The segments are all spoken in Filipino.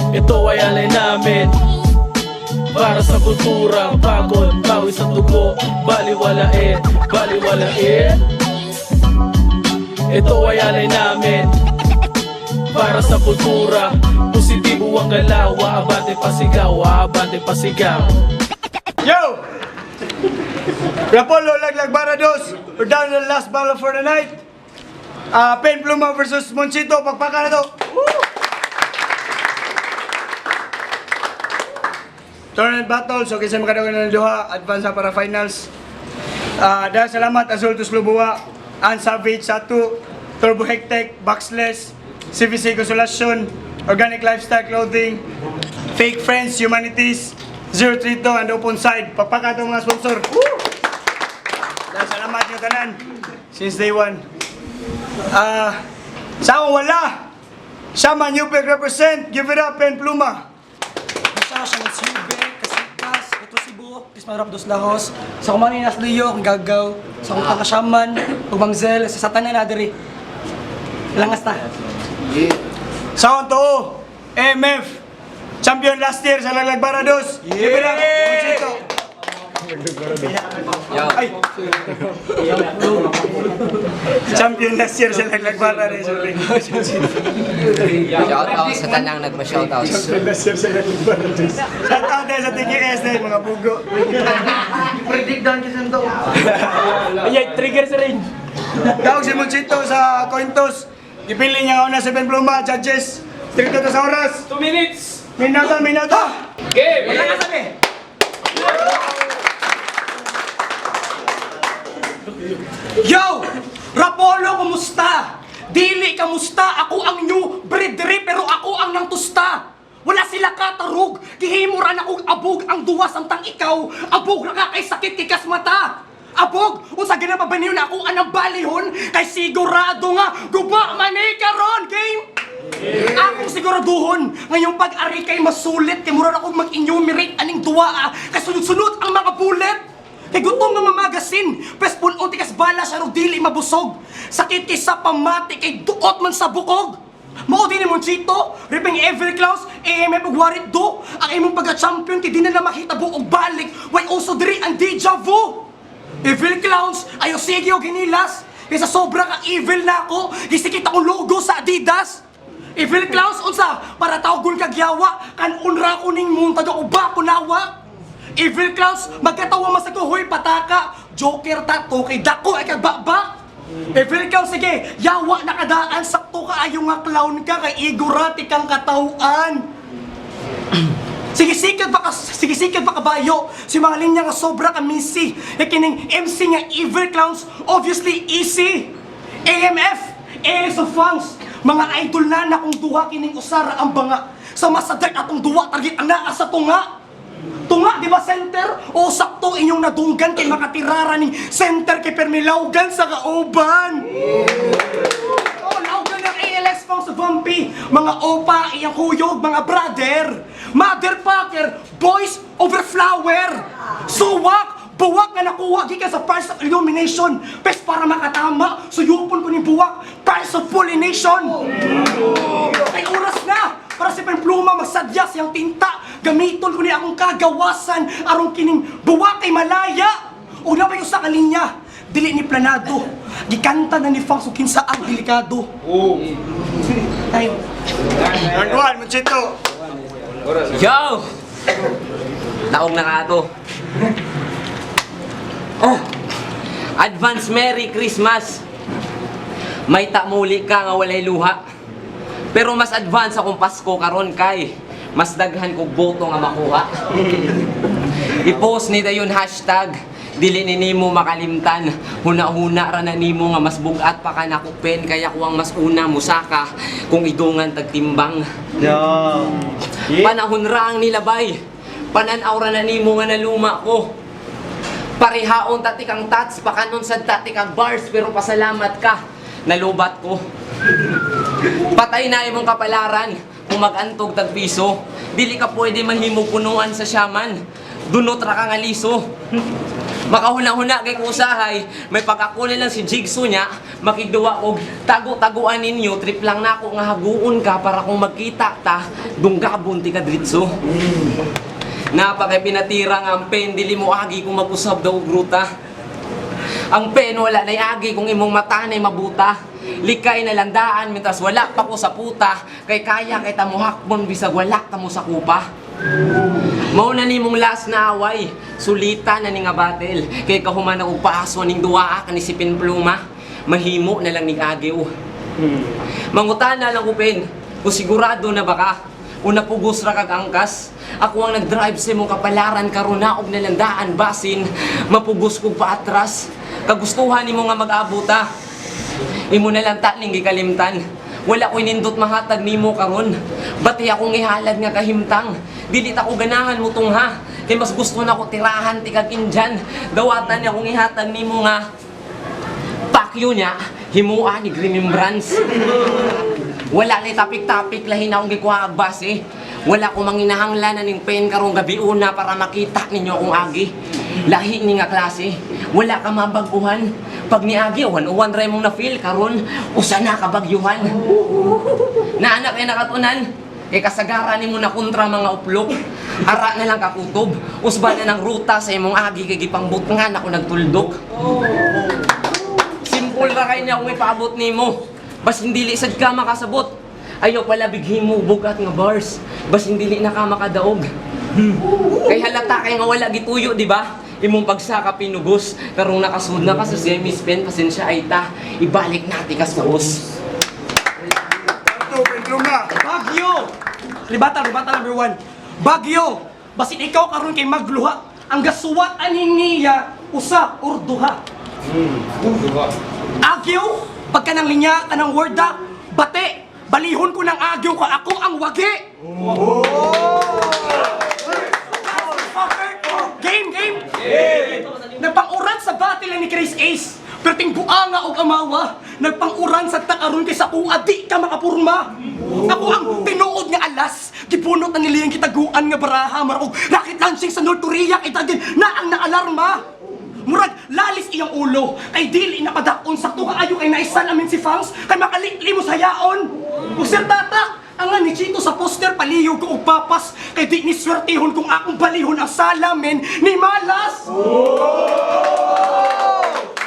Ito ay alay namin para sa kultura, pagod, bawi sa dugo, baliwalain, baliwalain. Ito ay alay namin para sa kultura, positibo ang galaw, abante pasigaw, abante pasigaw. Yo! Rapolo Laglag Barados, we're down to the last battle for the night. Pen Pluma versus Monchito, pagpaka na to. Tournament battle, so kinsa makadagan ng duha, advance na para finals. Dahil salamat Azul Tuslubua, Ann Savage Satu, Turbo Hectech, Boxless, CVC Consolation, Organic Lifestyle Clothing, Fake Friends Humanities, 032 and Open Side. Pagpaka itong mga sponsor. Dahil salamat nyo tanan since day one. Sa akong wala, Shaman Yupek represent, give it up, Pen Pluma. Sa Sibek, Kasikas, Petrosibo, Kismarap Dos Lahos, sa kumani nas Leo, Gagaw, sa kung Kasyaman, Ugmangzel, sa Satanan na diri. Langas na. Sa akong to, MF, champion last year sa Laglag Barados. Give it up, Monchito. Ay. Champion last year sa Laglag Barados. Shoutout sa tanang nagma-shoutouts. Shoutout din sa TKS din, mga bugo. Predict down kasi ito. Ay, trigger sa range. Tawag si Monchito sa coin toss. Ipili niya una si Pen Pluma, judges. Stricto to sa oras. 2 minutes. Minuto, minuto. Game! Wala ka sabi. Yo! Rapolo, kumusta? Dili, kamusta? Ako ang new breed pero ako ang nang tusta. Wala sila katarog. Gihimuran akong abog ang duwas ang tang ikaw. Abog na ka kay sakit kikas mata. Abog! Unsa ginapabaniw na ako anang balihon kay sigurado nga guba manikaron game! Akong siguraduhon ngayong pag-ari kay masulit kay mura akong mag-enumerate aning duwa kay sunod-sunod ang mga bullet. Kay gutom nga mamagasin, pespon o tikas bala siya ro dili mabusog. Sakit kay sa pamati kay duot man sa bukog. Mao din ni Monchito, ripeng Everclaus, AMF ug warit do. Ang imong pagka-champion ti di na makita buog balik. Why also diri ang deja vu? Evil clowns, ayo sige o ginilas. Kaysa sobra ka evil na ako, gisikit akong logo sa Adidas. Evil clowns, unsa, para tawgon kag yawa, kan unra ko ning muntag ako ba kunawa. Evil clowns, magkatawa masaguhoy pataka, joker tato kay dako ay kagbaba. Evil clowns, sige, yawa nakadaan, sakto ka ayo nga clown ka, kay igurati kang katawan. Sige-sikad pa kabayo. Si mga linya nga sobra ka misi. Kining MC nga evil clowns, obviously easy. AMF, AS of Funks. Mga idol na kung duha kining usara ang banga. Sa masadag atong duwa, target ang naa sa tunga. Tunga, di ba center? O sakto inyong nadunggan kay makatirara ning center kay permilawgan sa kauban. Laugan ng ALS pang sa Bumpy. Mga opa, iyang kuyog, mga brother. Motherfucker, boys over flower. Suwak, buwak nga nakuha gikan sa parts of illumination. Pes para makatama, suyupon ko ni buwak, parts of pollination. Ay oras na para si Pen Pluma magsadyas yung tinta. Gamiton ko niya akong kagawasan arong kining buwak kay malaya. Una pa yung sa kalinya, dili ni planado. Gikanta na ni Fangs kung kinsa ang delikado. Tayo. Nagkuhan, Monchito. Yo! Taong na nga to. Oh! Advance Merry Christmas! May tamuli ka nga walay luha. Pero mas advance akong Pasko karon kay mas daghan kog boto nga makuha. I-post ni dayon hashtag dili ni nimo makalimtan. Huna-huna ra na nimo nga mas bugat pa ka nakupen kaya kuwang mas una musaka kung idungan tagtimbang. No. Panahon ra ang nilabay. Pananaw ra na nimo nga naluma ko. Parihaon tati kang tats pakanon sad tati kang bars pero pasalamat ka nalubat ko. Patay na imong kapalaran kung mag-antog tag piso. Dili ka pwede mahimo punuan sa Shaman. Dunot ra ka nga liso. Makahuna-huna kay kusahay, may pagkakunan lang si Jigsaw niya, makigduwa og tago-taguan ninyo, trip lang na ako nga haguon ka para kung magkita ta, dunggabon ti ka dritso. Napakay pinatira nga ang pen, dili mo agi kung mag-usab daw og ruta. Ang pen wala na agi kung imong mata na mabuta. Likay na landaan, mitas wala pa ko sa puta, kay kaya kay tamuhakbon bisag wala tamo sa kupa. Mao na nimong last na away, sulita na ni nga battle, kay kahuman og paaso ning duwa ka ni si Pinpluma, mahimo na lang ni agiw. Mangutana lang ko pen, kung sigurado na baka, una pugos ra kag angkas, ako ang nag-drive sa imong kapalaran karon na og nalandaan basin, mapugos kog paatras, kagustuhan nimo nga mag-abuta. Imo na lang ta ning gikalimtan. Wala ko'y nindot mahatag nimo karon. Bati akong ihalad nga kahimtang. Dili ta ko ganahan mo tungha. Kay mas gusto na ko tirahan ti kag Indyan. Dawatan niya akong ihatag nimo nga pakyo niya himua ni remembrance. Wala ni tapik-tapik lahi na akong gikuha ag base. Wala ko manginahanglan na ning pen karong gabi una para makita ninyo akong agi. Lahi ni nga klase. Wala ka mabaguhan. Pag niagi, uwan rin mong na-feel karon usa na kabagyuhan. Naanak ay nakatunan, kay kasagaran ni mo na kontra mga uplok. Ara na lang kakutob, usba na ng ruta sa imong agi kay gipangbutngan ako nagtuldok. Simple ra kay niya kung ipaabot nimo. Bas hindi lisad ka makasabot. Ayaw pala bighin mo bugat nga bars. Bas hindi na ka makadaog. Kay halata kay nga wala gituyo, di ba? Imong pagsaka pinugos, karong nakasud na ka sa semi-spin, pasensya ay ta, ibalik natin kas maus. Ito, Pinpluma. Bagyo! Ribata number 1. Bagyo! Basin ikaw karon kay magluha, ang gasuwat aning niya, usa or duha. Agyo! Pagka nang linya ka ng worda, bate! Balihon ko ng agyo ka, ako ang wagi! Game! Nagpang-uran sa battle ni Chris Ace, pero ting buanga og amawa, nagpang-uran sa takaron kay sa kuha, di ka makapurma. Ako ang tinuod nga alas, gipunot na niliyang kitaguan nga baraha, marag rocket launching sa North Korea, kay tagin na ang naalarma. Murag, lalis iyang ulo, kay dili napadakon sa tuha ayo kay naisan amin si Fangs, kay makalikli mo sa yaon. Usir tata, ang nga ni Chito sa poster paliyog ko og papas, kay di ni swertihon kung akong balihon ang salamin ni Malas.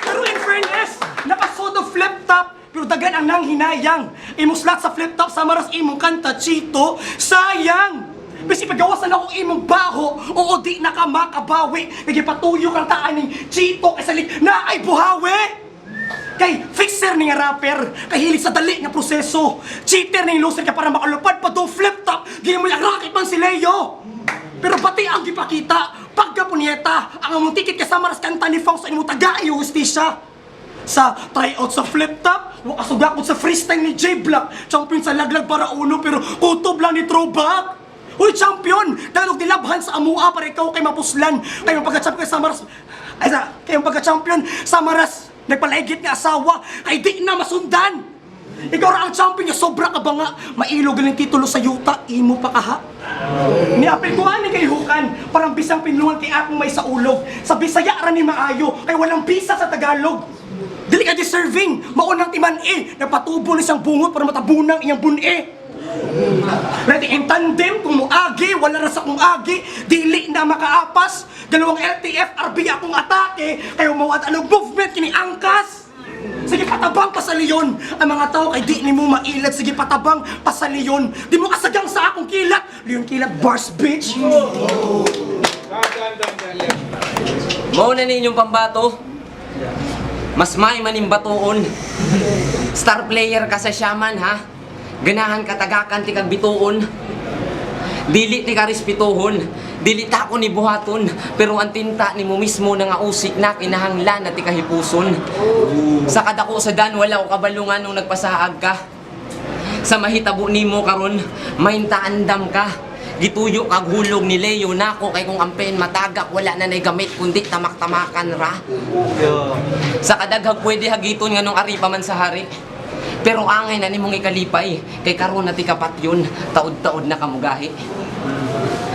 Pero in fairness, nakasod og flip top, pero dagan ang nang hinayang. Imuslat sa flip top sa maras imong kanta, Chito, sayang. Basi pagawasan akong imong baho, oo di na ka makabawi. Nagipatuyo kang taan ni Chito kay salig na ay buhawi. Kay fixer ni nga rapper, kay hilig sa dali nga proseso. Cheater ni loser ka para makalupad pa do flip top, di mo yung rocket man si Leo. Pero pati ang gipakita, pagkapunyeta, ang among ticket kasama ras kanta ni Fong sa imong taga iyo justisya. Sa tryout sa flip top, wakasugakot sa freestyle ni J-Block, champion sa laglag para uno pero kutob lang ni throwback. Uy, champion! Dahil dilabhan sa amua para ikaw kay mapuslan. Kayong pagka-champion sa maras... Kayong pagka-champion sa maras... Nagpalaigit nga asawa, ay di na masundan! Ikaw ra ang champion nga sobra ka ba nga? Mailog ang titulo sa yuta, imo pa kaha? Niapil ko ani kay Hukan, parang bisang pinluan kay akong may sa ulog. Sa Bisaya ra ni maayo, kay walang bisa sa Tagalog. Dili ka deserving, maunang timan nagpatubo ni siyang bungot para matabunang iyang bun Ready in tandem, kung muagi, wala na sa kung agi, dili na makaapas. Dalawang LTF, RB akong atake, kayo mawad anong movement kini angkas. Sige patabang pasaliyon, ang mga tao kay di ni mo mailad, sige patabang pasaliyon. Di mo kasagang sa akong kilat, liyon kilat bars bitch. Mauna ninyong pambato, mas may manimbatoon. Star player ka sa Shaman ha. Ganahan katagakan ti kag bituon. Dili ti ka respetohon, dili ta ko ni buhaton, pero ang tinta ni mo mismo na nga usik na kinahanglan na ti kahipuson. Sa kadako sa dan wala ko kabalungan nung nagpasaag ka. Sa mahitabo nimo karon, mainta andam ka. Gituyo kag hulog ni Leo nako kay kung ampen matagak wala na nay gamit kundi tamak-tamakan ra. Sa kadaghag pwede hagiton nganong ari pa man sa hari. Pero angay na nimong ikalipay, kay karon na ti kapatyon, taod-taod na kamugahi.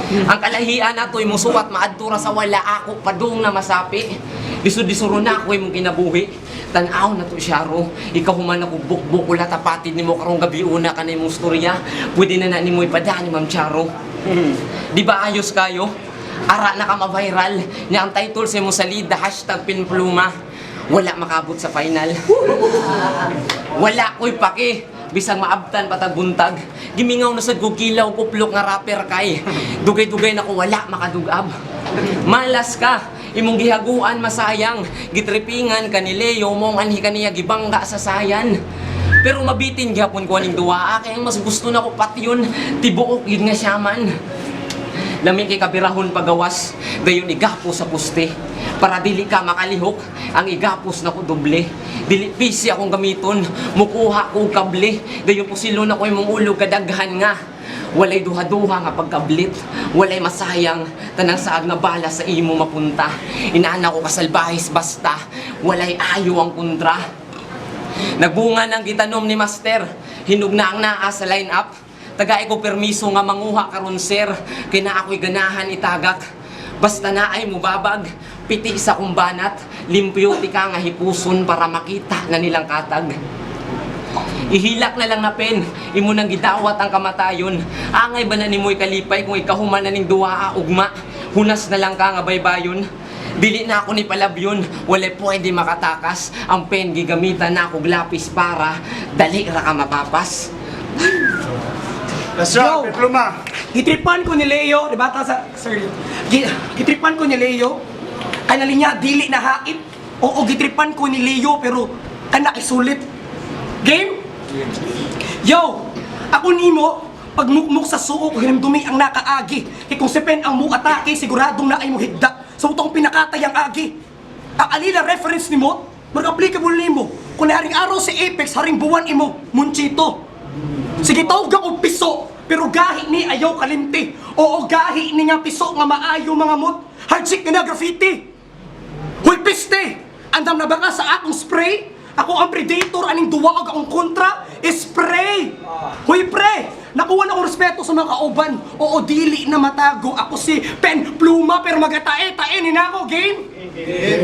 Ang kalahian nato'y musuwat maadtura sa wala ako padung na masapi. Isud-isuro na ako imong kinabuhi. Tanaw na to syaro, ikaw human ako bukbuk ula tapatid nimo karong gabi una ka na imong storya. Pwede na nimo ipadaan ni Ma'am Charo. Di ba ayos kayo? Ara na ka ma-viral niya ang title sa imong salida #pinpluma. Wala makabot sa final. Wala ko'y paki. Bisang maabtan patagbuntag. Gimingaw na sad ko kilaw kuplok nga rapper kay. Dugay-dugay na ko wala makadugab. Malas ka. Imong gihaguan masayang. Gitripingan ka ni Leo mong anhi kaniya gibangga sa sayan. Pero mabitin gyapon ko aning duwa kay ang mas gusto na ko patyon tibuok yun nga siyaman. Lami kay kabirahon pagawas, dayon igapo sa puste. Para dili ka makalihok, ang igapos na ko doble. Dili pisi akong gamiton, mukuha ko kable. Dayon pusilo na ko imong ulo kadaghan nga. Walay duha-duha nga pagkablit, walay masayang, tanang saag nga bala sa imo mapunta. Inaana ko kasalbahis basta, walay ayo ang kontra. Nagbunga ng gitanom ni Master, hinug na ang naa sa line-up. Tagay ko permiso nga manguha karon sir, kay na ako'y ganahan itagak. Basta na ay mubabag, piti sa kumbanat, limpyo ti ka nga hipuson para makita na nilang katag. Ihilak na lang na pen, imo nang gidawat ang kamatayon. Angay ba na nimo'y kalipay kung ikahuman na ning duwa ugma? Hunas na lang ka nga baybayon. Dili na ako ni palabyon, walay pwede makatakas. Ang pen gigamitan na ako lapis para dali ra ka mapapas. Let's rock, Pinpluma. Gitripan ko ni Leo, di ba? Gitripan ko ni Leo, kanali niya, dili na hait. Oo, gitripan ko ni Leo, pero kana isulit. Game? Yo, ako nimo, pag mukmuk sa suok, hinimdumi ang nakaagi. Kaya kung si Pen ang atake, siguradong na ay mo higda. Sa utong pinakatay ang agi. Ang alila reference nimo, mag-applicable nimo. Kung haring araw si Apex, haring buwan imo, Munchito. Sige, tawag ako piso, pero gahi ni ayaw kalimti. Oo, gahi ni nga piso nga maayo mga mot. Hardship nga na graffiti. Huy, piste! Andam na ba ka sa akong spray? Ako ang predator, aning duwag akong kontra, spray! Huy, pre! Nakuha na akong respeto sa mga kauban. Oo, dili na matago. Ako si Pinpluma, pero magatae-tae ni na ako, game?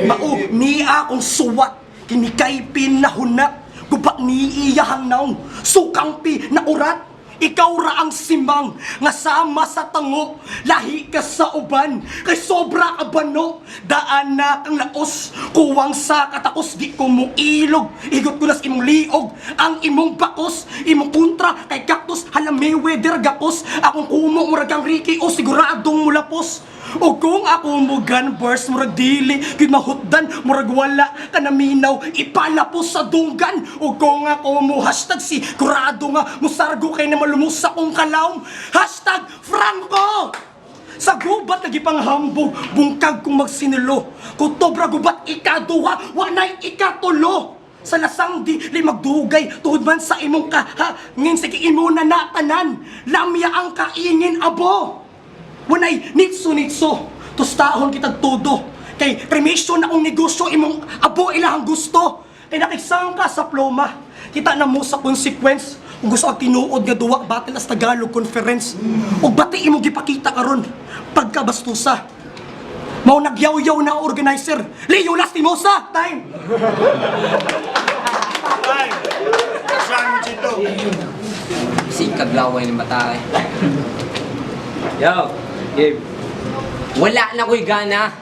Mao, ni akong suwat, kinikay pinahunat. Guba ni iyahang naong, sukang pi na urat. Ikaw ra ang simang, nga sama sa tango, lahi ka sa uban, kay sobra ka bano, daan na kang laos, kuwang sa katakos, di ko mo ilog, igot ko nas imong liog, ang imong bakos, imong kontra, kay kaktos, halame weather gakos, akong kumo muragang Ricky, o siguradong mulapos. O kung ako mo gunburst, murag dili, ginahutdan, murag wala, kanaminaw, ipalapos sa dunggan. O kung ako mo hashtag si kurado nga, musargo kay na malumus sa kong kalawm. Hashtag Franco! Sa gubat nagipanghambog, bungkag kong magsinulo. Kutobra gubat ikaduha, wanay ikatulo. Sa lasang di magdugay, tuhod man sa imong ngin sige imo na natanan, lamya ang kaingin abo. Wanay nitso-nitso, tostahon kitag todo. Kay remission na akong negosyo, imong abo ilahang gusto. Kay nakiksang ka sa ploma, kita na mo sa consequence. Kung gusto ang tinuod nga duwa, battle as Tagalog conference. O bati imong gipakita karon pagkabastusa. Mao nagyaw-yaw na organizer, Leo Lastimosa, time! Time. Saan mo dito? Sikag laway ni matay. Yo, Gabe. Wala na ko'y gana.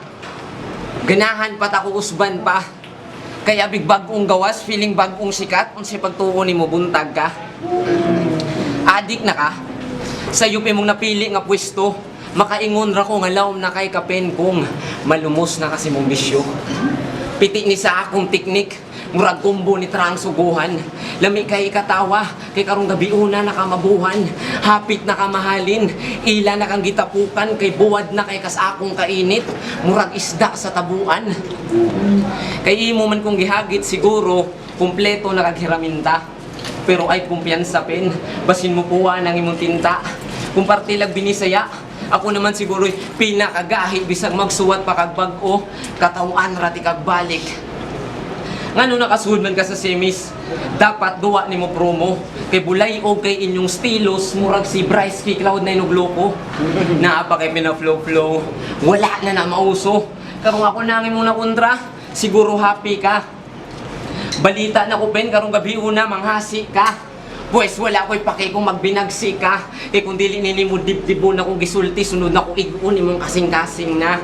Ganahan pat ako usban pa. Kaya big bagong gawas, feeling bagong sikat, unsi pagtuon ni mo buntag ka. Adik na ka. Sa yupi mong napili nga pwesto, makaingon ra ko nga lawom na kay kapen kong malumos na kasi mong bisyo. Piti ni sa akong teknik, murag kumbo ni Trang suguhan. Lami kay katawa, kay karong gabi una nakamabuhan. Hapit na kamahalin, ila na kang gitapukan, kay buwad na kay kasakong kainit. Murag isda sa tabuan. Kay imo man kong gihagit siguro, kumpleto na kaghiraminta. Pero ay kumpiyansa pen, basin mo puwa ng imong tinta. Kung partilag binisaya, ako naman siguro'y pinakagahi bisag magsuwat pa kag bag-o, katawan rati kag balik. Ngano nakasud man ka sa semis? Dapat duwa nimo promo. Kay bulay o kay inyong stilos murag si Bryce kay Cloud9 og loko. Naa pa kay pina-flow. Wala na mauso. Karong ako nangin mo na kontra, siguro happy ka. Balita na ko pen karong gabi una manghasi ka. Pues wala ko'y paki kung magbinagsi ka. Eh kung dili nini mo dibdibo na kong gisulti, sunod na ko igun imong kasing-kasing na.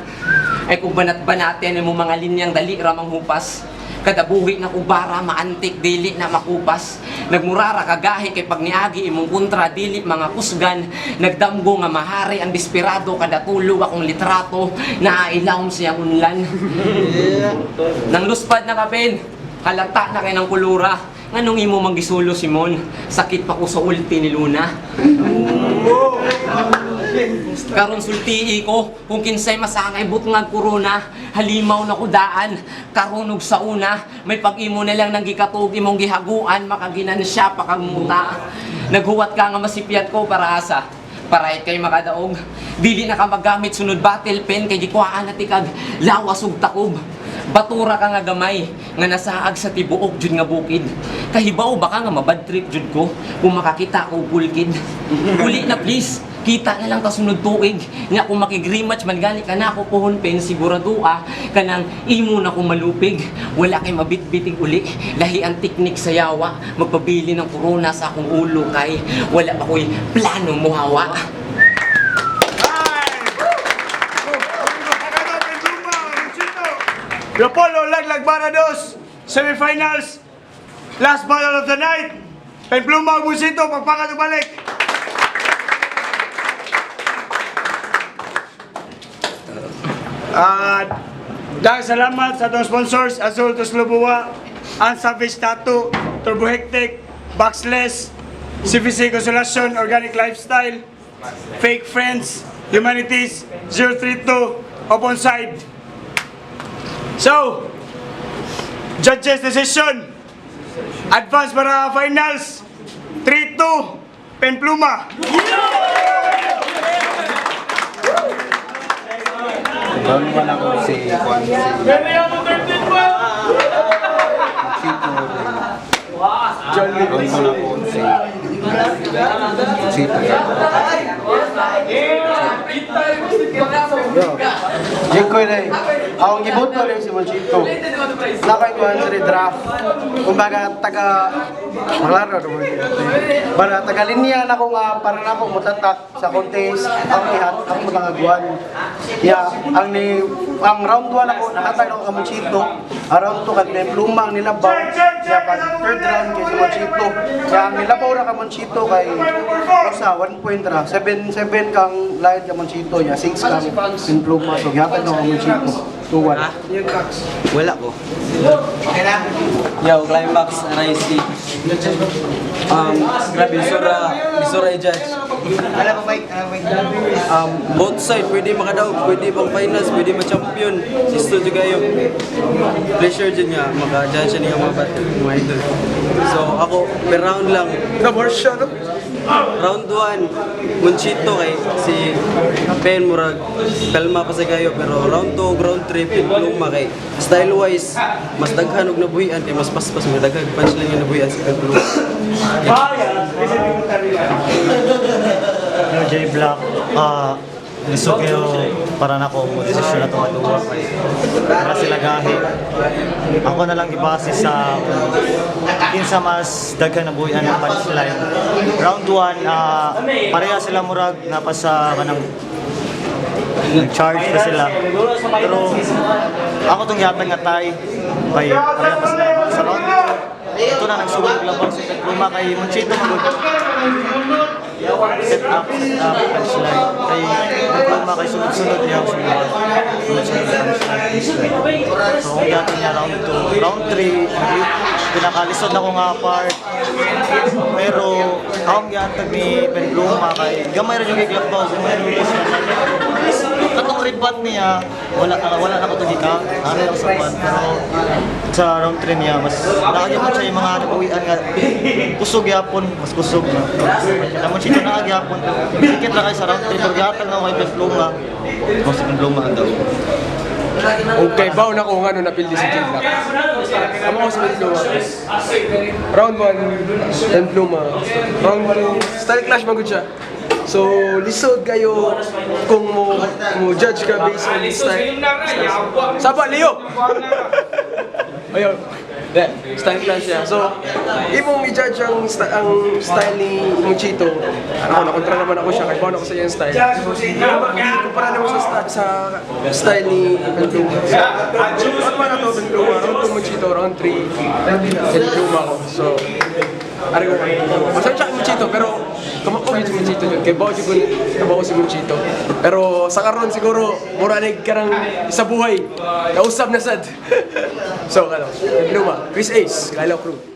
Ay kung banat-banatin imong mga linyang dali ramang hupas. Kada buhi na kubara, maantik, dili na makupas. Nagmurara kagahi kay pag niagi imong kontra, dili mga kusgan. Nagdamgo nga mahari ang desperado, kada tulog akong litrato, naailawom siyang unlan. Nang luspad na kapin, halata na kay ng kulura. Nganong imo manggisulo, Simon? Sakit pa ko sa ulti ni Luna. Karon sultii ko, kung kinsay masangay butngag korona, halimaw na kudaan, karunog sa una, may pag-imo na lang nang gikatug imong gihaguan, makaginan siya pakagmuta. Naghuwat ka nga masipyat ko para asa. Parahit kay makadaog. Dili na ka magamit sunod battle pen kay gikwaan na tikag lawas ug takob. Batura ka nga gamay nga nasaag sa tibuok jud nga bukid. Kahibaw baka nga mabad trip jud ko kung makakita ko bulkid. Uli na please, kita na lang ta sunod tuig. Nga kung makig-rematch man gani ka na ako pohon pen sigurado kanang imo na kong malupig. Wala kay mabitbitig uli. Lahi ang teknik sa yawa. Magpabili ng corona sa akong ulo kay wala pa ko'y planong muhawa. Rapolo, Laglag, Barados, semifinals, last battle of the night. Penpluma, Busito, pagpakat balik. Dahil salamat sa itong sponsors, Azul Tuslubuwa, Savage Tattoo, Turbo Hectic, Boxless, CVC Consolation, Organic Lifestyle, Fake Friends, Humanities, 032, Open Side. So, judges decision. Advance para finals. 3-2, Penpluma. Doon mo lang ako si Juan. Doon mo lang ako si Sito. Yung ko na ang giboto lang si Monchito. Nakay ko ang draft. Kumbaga taga malaro naman. Para taga linya na ko nga para na ko mutatak sa contest. Ang ihat ang matangagwan. Ya, ang round 1 ako nakatay ako ka Monchito. Round 2 kad Penpluma ang nilabaw. Ya pag third round kay si Monchito. Kaya ang nilabaw ra ka Monchito kay sa 1 point ra. 7 kang lain ka Monchito ya 6 kang Penpluma. So gyapon ka Monchito. 2-1. Wala ko. Yo, climax, RIC. Grabe, Bisura i-judge. Both side, pwede makadaog, pwede pang finals, pwede ma-champion. Sisto juga yung pressure dyan nga, maka-judge niya mga battle, mga idol. So, ako, per round lang. Round 1, Monchito kay si Pen Murag, kalma pa sa kayo, pero round 2, round 3, Penpluma kay style-wise, mas daghan og nabuhian, kay mas paspas, may daghan punchline yung nabuhian sa Penpluma. J Black, gusto kayo para na ko desisyon na tumaduwa para sila gahi. Ako na lang ibase sa kinsa mas daghan na buhian ng punchline. Round 1, pareha sila murag napasa kanang nag-charge pa sila. Pero ako tong yatang nga tay kay pareha pa sila sa round 2. Ito na nagsugod laban sa Penpluma kay Monchito magod. Set up, punchline. Kay Penpluma kay sunod-sunod niya ang sunod. Sunod-sunod punchline. So kung dati niya round 2. Round 3, pinakalisod na ko nga part. Pero akong giantag ni Penpluma kay gamay rin yung iglakbaw. Gamay rin yung katong ribat niya, wala na ko ito gika. Ano lang sa pan. Pero sa round 3 niya, mas nakagyan mo siya yung mga nabawian nga kusog yapon, mas kusog na. Naman siya nakagyapon. Sikit lang kayo sa round 3, pero yatag na ako kay Penpluma. Kung si Penpluma ang daw. Okay, baon ako kung ano napildi si Jidlock. Amo ko si Pluma. Round 1, and Pluma. Round 2, style clash magod siya. So, lisod kayo kung mo judge ka based on style. Saba, Leo! Ayun. Style clash siya. So, imong i-judge ang style ni Monchito. Nakontra naman ako siya, kahit baon ako sa iyang style. Kumpara naman sa style ni Pluma. Round 1 na to, Pluma. Round 2, Monchito. Round 3, Pluma ako. So, ari ko. Masaya siya Monchito, pero kamakog yung si Monchito yun. Kaya bawa si Monchito. Pero sa karon siguro, mura na karang sa buhay. Kausap na sad. So, Pluma. Chris Ace, Kailaw Crew.